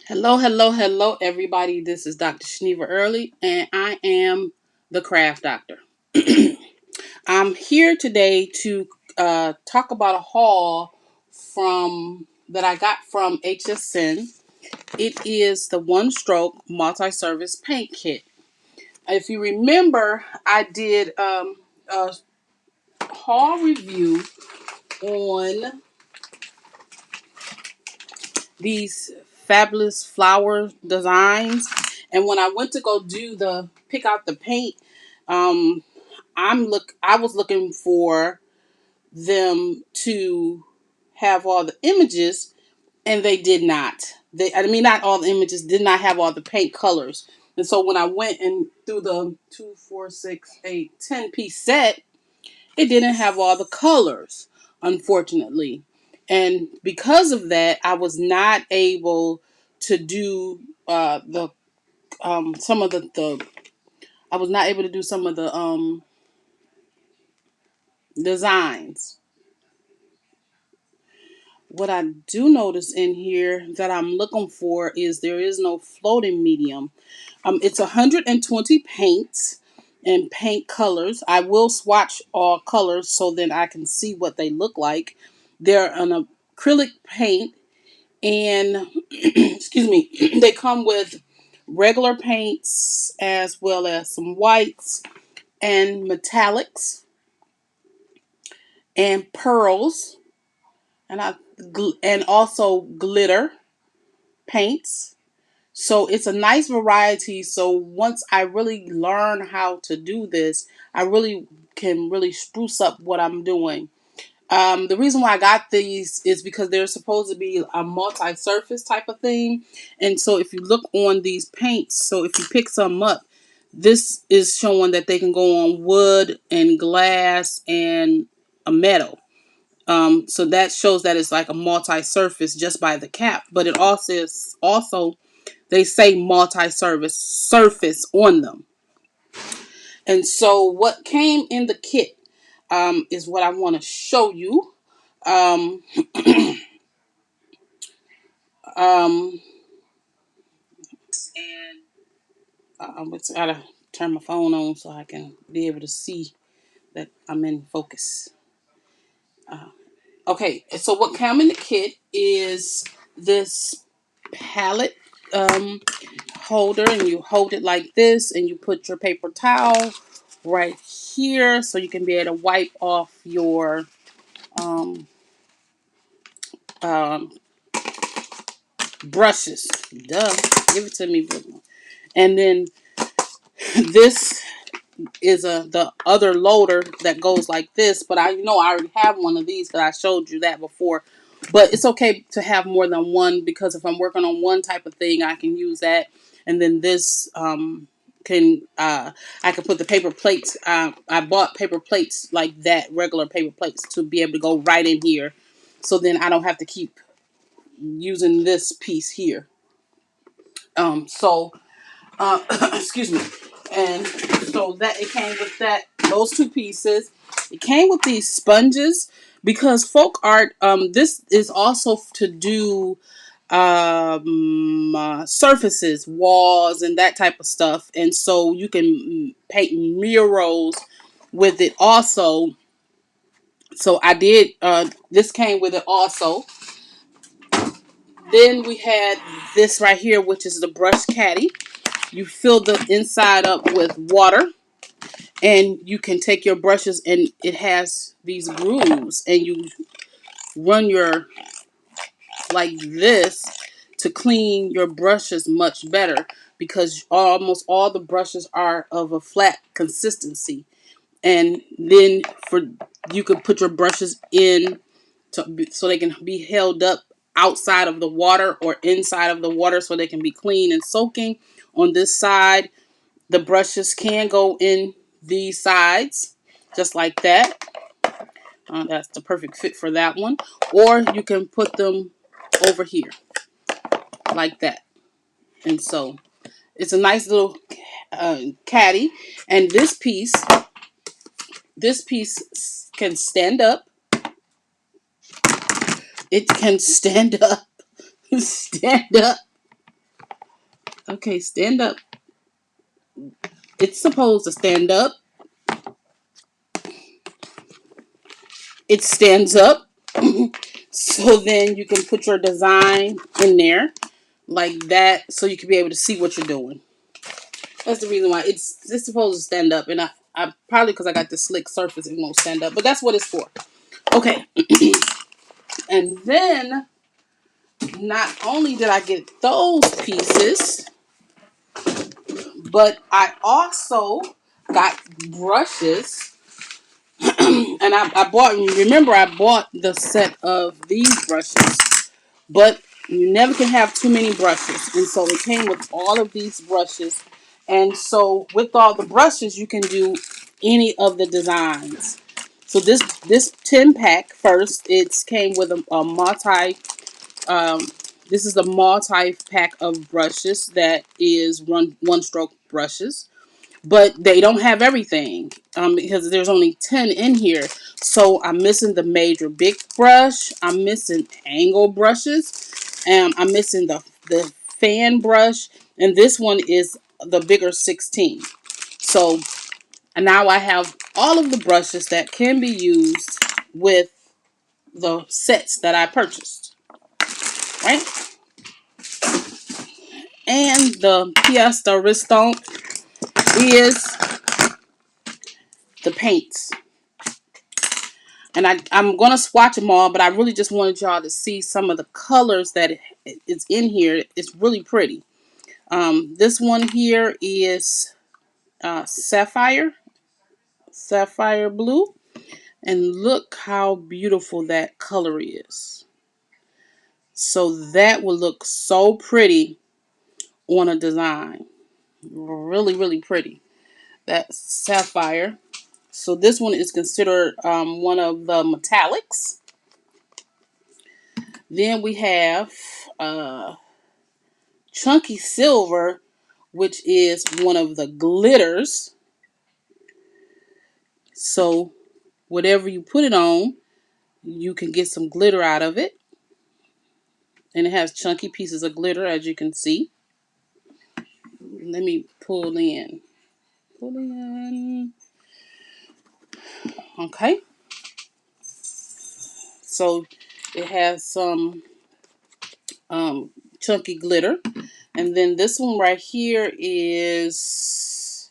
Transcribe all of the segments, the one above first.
Hello, hello, hello, everybody. This is Dr. Shaniva Early, and I am the craft doctor. I'm here today to talk about a haul from that I got from HSN. It is the One Stroke Multi-Service Paint Kit. If you remember, I did a haul review on these fabulous flower designs, and when I went to go do the pick out the paint, um I was looking for them to have all the images, and they did not. Not all the images did not have all the paint colors. And so when I went and through the 2, 4, 6, 8, 10 piece set, it didn't have all the colors, unfortunately. And because of that, I was not able to do the some of the I was not able to do some of the designs. What I do notice in here that I'm looking for is there is no floating medium. It's 120 paints and paint colors. I will swatch all colors so then I can see what they look like. They're an acrylic paint, and excuse me, they come with regular paints as well as some whites and metallics and pearls, and and also glitter paints. So it's a nice variety. So once I really learn how to do this, I really can really spruce up what I'm doing. The reason why I got these is because they're supposed to be a multi-surface type of thing. And so if you look on these paints, so if you pick some up, this is showing that they can go on wood and glass and a metal. So that shows that it's like a multi-surface just by the cap, but it also they say multi-service surface on them. And so what came in the kit is what I want to show you. Um, um, I'm gotta turn my phone on so I can be able to see that I'm in focus. Uh, okay, so what came in the kit is this palette um, holder, and you hold it like this, and you put your paper towel right here so you can be able to wipe off your um, um, brushes. Duh, give it to me. And then this is the other loader that goes like this, but I know I already have one of these because I showed you that before. But it's okay to have more than one, because if I'm working on one type of thing, I can use that. And then this can I can put the paper plates. I bought paper plates like that, regular paper plates, to be able to go right in here, so then I don't have to keep using this piece here. So excuse me. And so that it came with those two pieces. It came with these sponges because folk art. This is also to do surfaces, walls, and that type of stuff. And so you can paint murals with it also. So I did. This came with it also. Then we had this right here, which is the brush caddy. You fill the inside up with water, and you can take your brushes, and it has these grooves, and you run your like this to clean your brushes much better, because almost all the brushes are of a flat consistency. And then for you could put your brushes in so they can be held up outside of the water or inside of the water so they can be clean and soaking. On this side, the brushes can go in these sides just like that. That's the perfect fit for that one. Or you can put them over here like that. And so it's a nice little caddy. And this piece can stand up. It can stand up. Stand up. Okay, stand up. It's supposed to stand up. It stands up. So then you can put your design in there like that so you can be able to see what you're doing. That's the reason why it's supposed to stand up. And I probably because I got the slick surface, it won't stand up. But that's what it's for. Okay. And then not only did I get those pieces, but I also got brushes. And I bought, remember, I bought the set of these brushes, but you never can have too many brushes. And so it came with all of these brushes. And so with all the brushes, you can do any of the designs. So this 10 pack first, it came with a multi, um, this is a multi pack of brushes that is one stroke brushes, but they don't have everything because there's only 10 in here. So I'm missing the major big brush. I'm missing angle brushes. And I'm missing the fan brush. And this one is the bigger 16. So now I have all of the brushes that can be used with the sets that I purchased. Right? And the pièce de resistance is the paints. And I'm going to swatch them all, but I really just wanted y'all to see some of the colors that is in here. It's really pretty. This one here is sapphire blue. And look how beautiful that color is. So that will look so pretty on a design. Really, really pretty. That's sapphire. So this one is considered one of the metallics. Then we have chunky silver, which is one of the glitters. So whatever you put it on, you can get some glitter out of it. And it has chunky pieces of glitter, as you can see. Let me pull in. Pull in. Okay. So it has some chunky glitter. And then this one right here is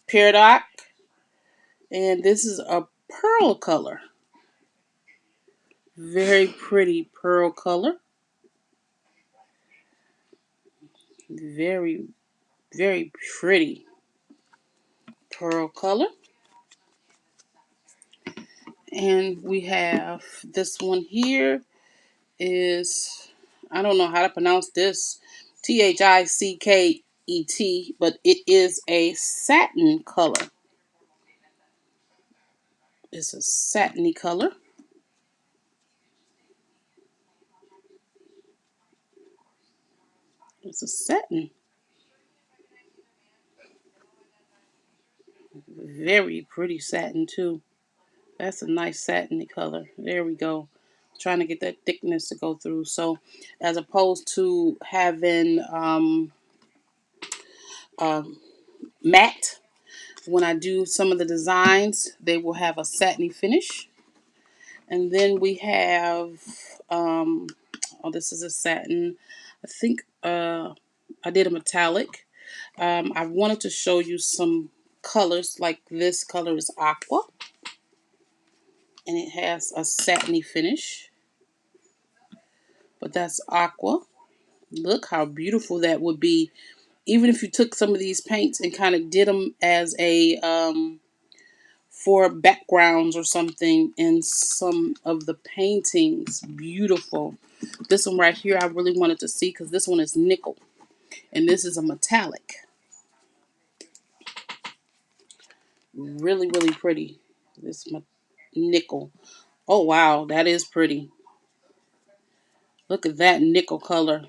peridot. And this is a pearl color. Very pretty pearl color. Very, very pretty pearl color. And we have this one here is, I don't know how to pronounce this, Thicket, but it is a satin color. It's a satiny color. It's a satin. Very pretty satin too. That's a nice satiny color. There we go. Trying to get that thickness to go through. So as opposed to having matte, when I do some of the designs, they will have a satiny finish. And then we have, oh, this is a satin. I think I did a metallic. I wanted to show you some colors, like this color is aqua. And it has a satiny finish. But that's aqua. Look how beautiful that would be. Even if you took some of these paints and kind of did them as a for backgrounds or something in some of the paintings. Beautiful. This one right here I really wanted to see because this one is nickel and this is a metallic. Really, really pretty. This nickel. Oh wow, that is pretty. Look at that nickel color.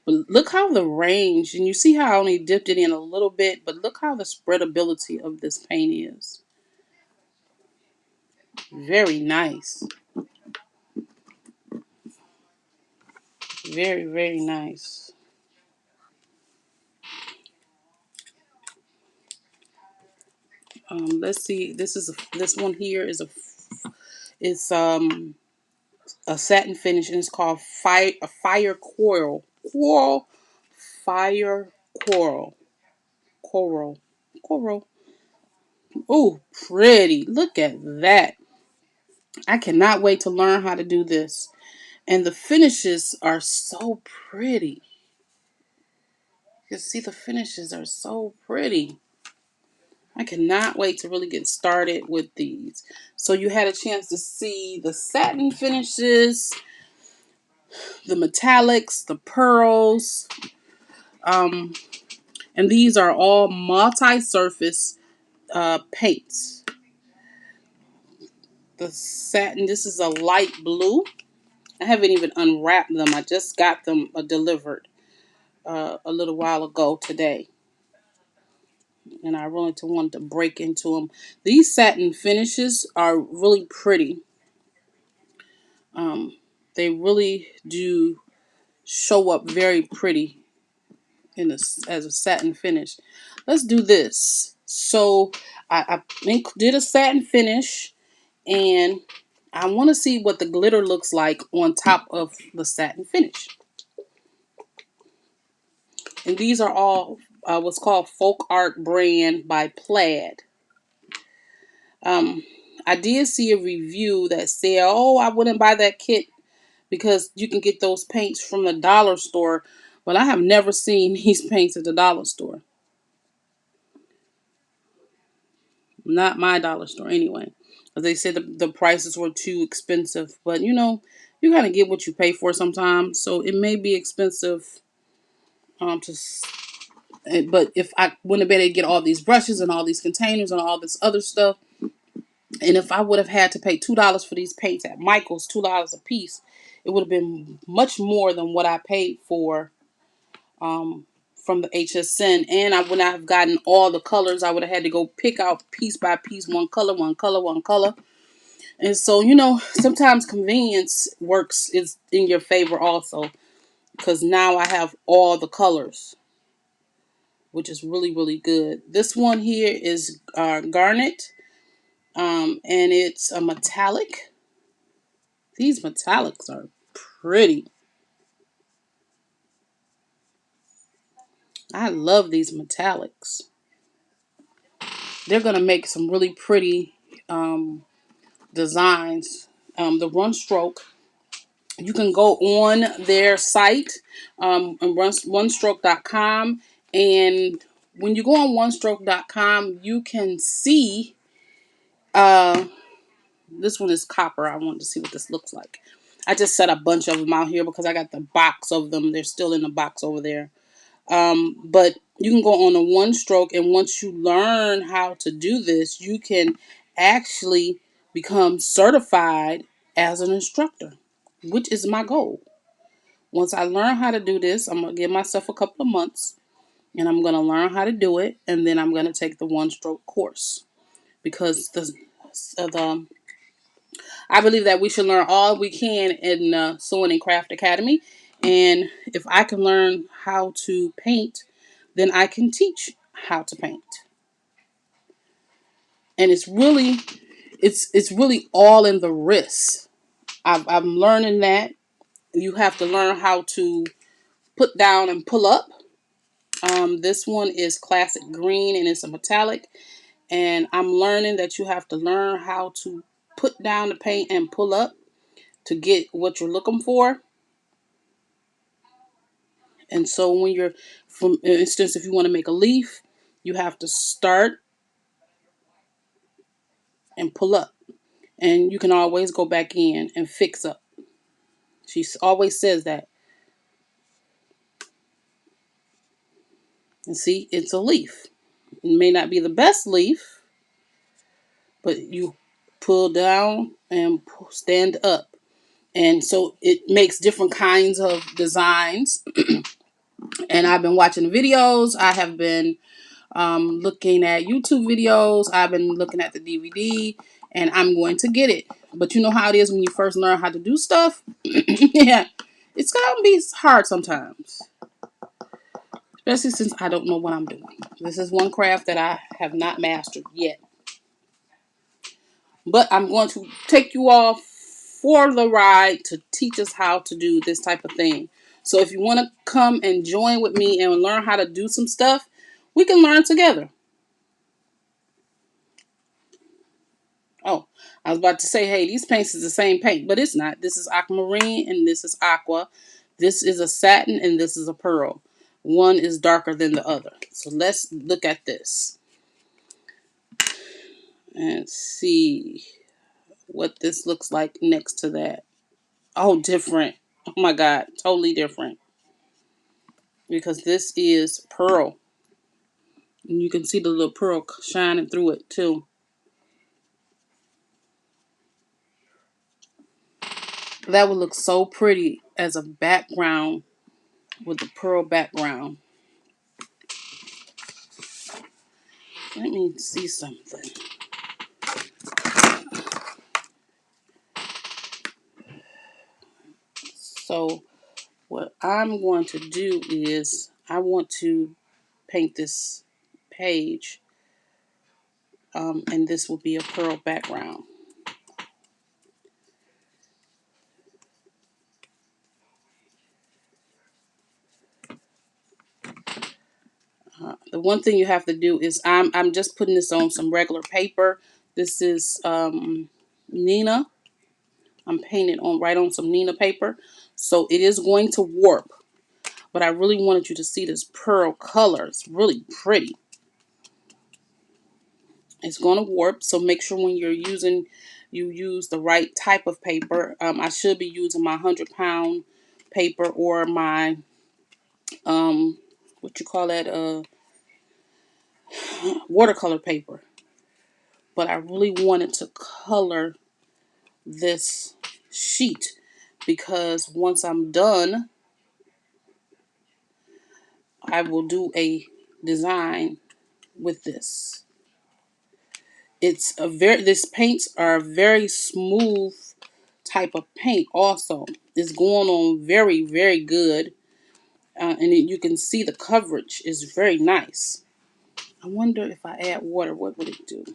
But look how the range, and you see how I only dipped it in a little bit, but look how the spreadability of this paint is. Very nice. Very, very nice. Let's see. This one here is a satin finish, and it's called fire fire coral coral coral. Oh, pretty! Look at that. I cannot wait to learn how to do this. And the finishes are so pretty. You see, the finishes are so pretty. I cannot wait to really get started with these. So you had a chance to see the satin finishes, the metallics, the pearls, um, and these are all multi-surface paints. The satin, this is a light blue. I haven't even unwrapped them. I just got them delivered a little while ago today. And I really wanted to break into them. These satin finishes are really pretty. They really do show up very pretty as a satin finish. Let's do this. So I did a satin finish, and I want to see what the glitter looks like on top of the satin finish. And these are all what's called Folk Art Brand by Plaid. Um, I did see a review that said, "Oh, I wouldn't buy that kit because you can get those paints from the dollar store." But I have never seen these paints at the dollar store. Not my dollar store anyway. As they said, the prices were too expensive. But you gotta get what you pay for sometimes. So it may be expensive. To but if I went to bed and get all these brushes and all these containers and all this other stuff, and if I would have had to pay $2 for these paints at Michael's, $2 a piece, it would have been much more than what I paid for from the HSN. And I would not have gotten all the colors. I would have had to go pick out piece by piece, one color, one color, one color. And so, sometimes convenience works is in your favor also, because now I have all the colors, which is really, really good. This one here is Garnet, and it's a metallic. These metallics are pretty. I love these metallics. They're going to make some really pretty designs. The Run Stroke, you can go on their site, onestroke.com, and when you go on onestroke.com, you can see this one is copper. I wanted to see what this looks like. I just set a bunch of them out here because I got the box of them. They're still in the box over there. But you can go on a One Stroke, and once you learn how to do this, you can actually become certified as an instructor, which is my goal. Once I learn how to do this, I'm going to give myself a couple of months, and I'm going to learn how to do it, and then I'm going to take the One Stroke course, because the I believe that we should learn all we can in Sewing and Craft Academy. And if I can learn how to paint, then I can teach how to paint. And it's really all in the wrist. I'm learning that you have to learn how to put down and pull up. This one is Classic Green, and it's a metallic. And I'm learning that you have to learn how to put down the paint and pull up to get what you're looking for. And so when you're, for instance, if you want to make a leaf, you have to start and pull up. And you can always go back in and fix up. She always says that. And see, it's a leaf. It may not be the best leaf, but you pull down and stand up. And so it makes different kinds of designs. And I've been watching videos. I have been looking at YouTube videos. I've been looking at the DVD, and I'm going to get it. But you know how it is when you first learn how to do stuff? Yeah, It's gonna be hard sometimes, especially since I don't know what I'm doing. This is one craft that I have not mastered yet. But I'm going to take you all for the ride to teach us how to do this type of thing. So if you want to come and join with me and learn how to do some stuff, we can learn together. Oh, I was about to say, hey, these paints is the same paint, but it's not. This is aquamarine and this is aqua. This is a satin and this is a pearl. One is darker than the other. So let's look at this and see what this looks like next to that. Oh, different. Oh my God, totally different. Because this is pearl. And you can see the little pearl shining through it too. That would look so pretty as a background with the pearl background. Let me see something. So what I'm going to do is I want to paint this page, and this will be a pearl background. The one thing you have to do is I'm just putting this on some regular paper. This is Neenah. I'm painting on right on some Neenah paper, so it is going to warp. But I really wanted you to see this pearl color. It's really pretty. It's going to warp, so make sure when you're using, you use the right type of paper. I should be using my 100-pound paper or my what you call that, watercolor paper. But I really wanted to color this sheet because once I'm done, I will do a design with this. This paints are a very smooth type of paint also. It's going on very, very good. You can see the coverage is very nice. I wonder if I add water, what would it do?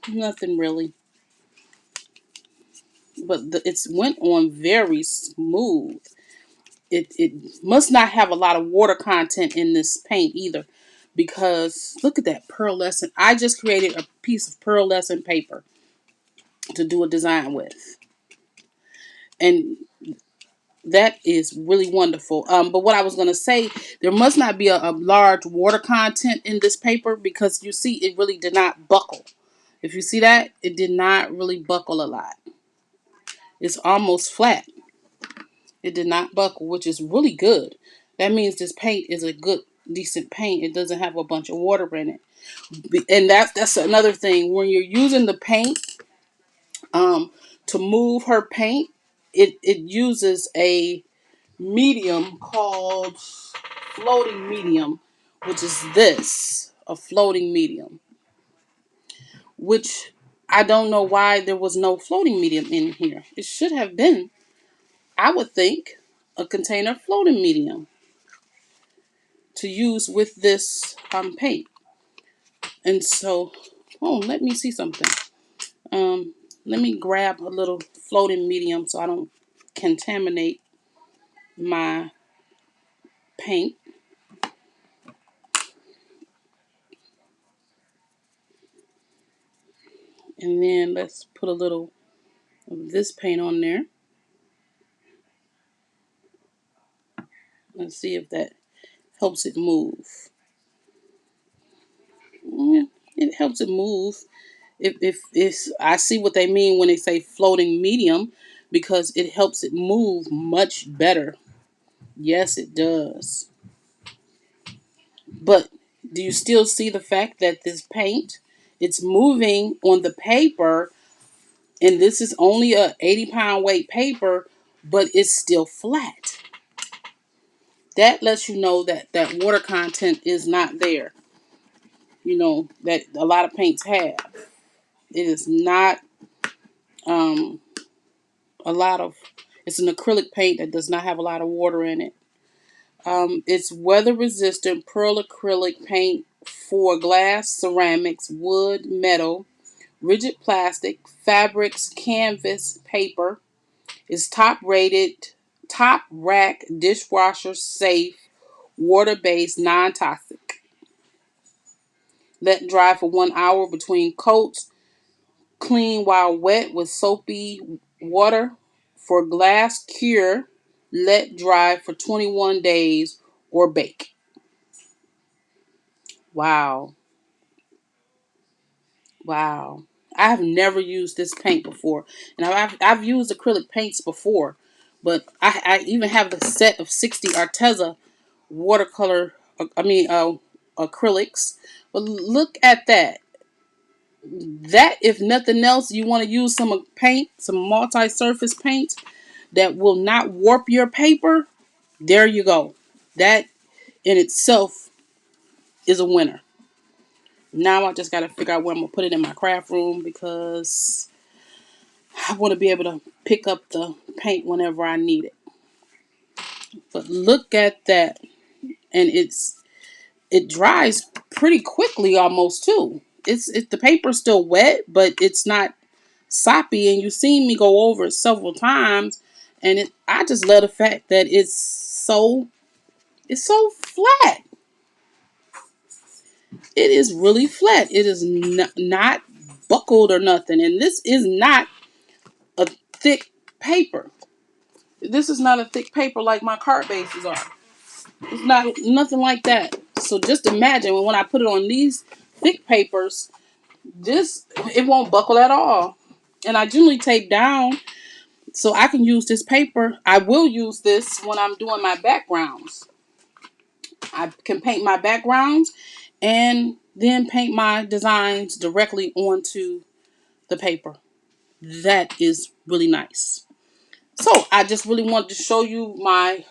Nothing really. But it's went on very smooth. It must not have a lot of water content in this paint either. Because look at that pearlescent. I just created a piece of pearlescent paper to do a design with. And that is really wonderful. But what I was going to say, there must not be a large water content in this paper because you see it really did not buckle. If you see that, it did not really buckle a lot. It's almost flat. It did not buckle, which is really good. That means this paint is a good, decent paint. It doesn't have a bunch of water in it. And that's another thing. When you're using the paint, to move her paint, it uses a medium called floating medium, which is this, a floating medium, which I don't know why there was no floating medium in here. It should have been, I would think, a container floating medium to use with this paint. And so, oh, let me see something. Let me grab a little floating medium so I don't contaminate my paint. And then let's put a little of this paint on there. Let's see if that helps it move. Yeah, it helps it move. If it's, I see what they mean when they say floating medium, because it helps it move much better. Yes, it does. But do you still see the fact that this paint, it's moving on the paper, and this is only a 80-pound weight paper, but it's still flat. That lets you know that that water content is not there. You know, that a lot of paints have. It is not a lot of It's an acrylic paint that does not have a lot of water in it. It's weather resistant pearl acrylic paint for glass, ceramics, wood, metal, rigid plastic, fabrics, canvas, paper. It's top rated, top rack, dishwasher safe, water based, non toxic. Let dry for 1 hour between coats. Clean while wet with soapy water. For glass cure, let dry for 21 days or bake. Wow. Wow. I have never used this paint before. And I've used acrylic paints before. But I even have the set of 60 Arteza watercolor, acrylics. But look at that. That, if nothing else, you want to use some paint, some multi-surface paint that will not warp your paper. There you go. That in itself is a winner. Now I just got to figure out where I'm going to put it in my craft room because I want to be able to pick up the paint whenever I need it. But look at that. And it dries pretty quickly almost too. The paper's still wet, but it's not soppy, and you've seen me go over it several times, and I just love the fact that it's so flat. It is really flat. It is not buckled or nothing, and this is not a thick paper. This is not a thick paper like my card bases are. It's not nothing like that. So just imagine when I put it on these thick papers, it won't buckle at all. And I generally tape down so I can use this paper. I will use this when I'm doing my backgrounds. I can paint my backgrounds and then paint my designs directly onto the paper. That is really nice. So I just really wanted to show you my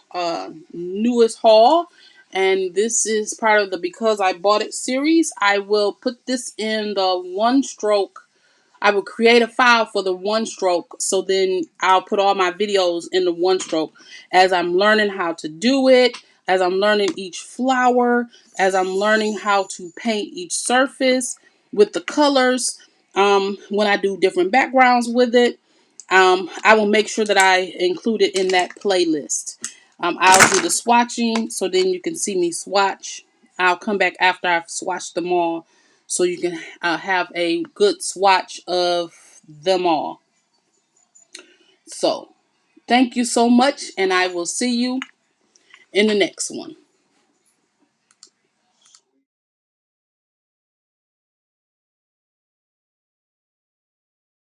newest haul. And this is part of the Because I Bought It series. I will put this in the One Stroke. I will create a file for the One Stroke, so then I'll put all my videos in the One Stroke as I'm learning how to do it, as I'm learning each flower, as I'm learning how to paint each surface with the colors. When I do different backgrounds with it, I will make sure that I include it in that playlist. I'll do the swatching, so then you can see me swatch. I'll come back after I've swatched them all, so you can have a good swatch of them all. So, thank you so much, and I will see you in the next one.